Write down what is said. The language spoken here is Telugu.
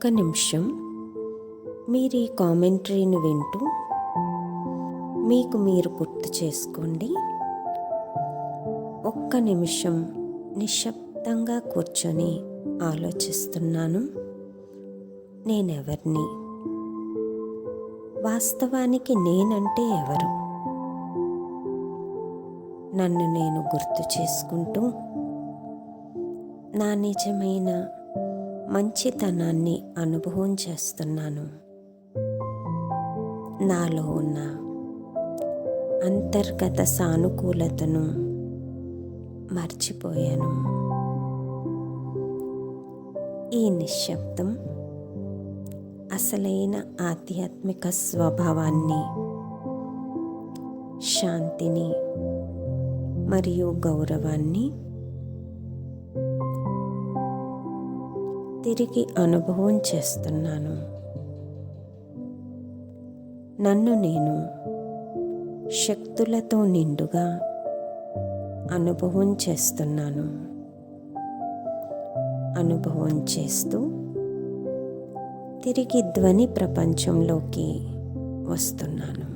ఒక్క నిమిషం మీరు ఈ కామెంటరీని వింటూ మీకు మీరు గుర్తు చేసుకోండి. ఒక్క నిమిషం నిశ్శబ్దంగా కూర్చొని ఆలోచిస్తున్నాను, నేనెవరిని, వాస్తవానికి నేనంటే ఎవరు, నన్ను నేను గుర్తు చేసుకుంటూ నా నిజమైన మంచితనాన్ని అనుభవం చేస్తున్నాను. నాలో ఉన్న అంతర్గత సానుకూలతను మర్చిపోయాను. ఈ నిశ్శబ్దం అసలైన ఆధ్యాత్మిక స్వభావాన్ని, శాంతిని మరియు గౌరవాన్ని తిరిగి అనుభవం చేస్తున్నాను. నన్ను నేను శక్తులతో నిండుగా అనుభవం చేస్తున్నాను. అనుభవం చేస్తూ తిరిగి ధ్వని ప్రపంచంలోకి వస్తున్నాను.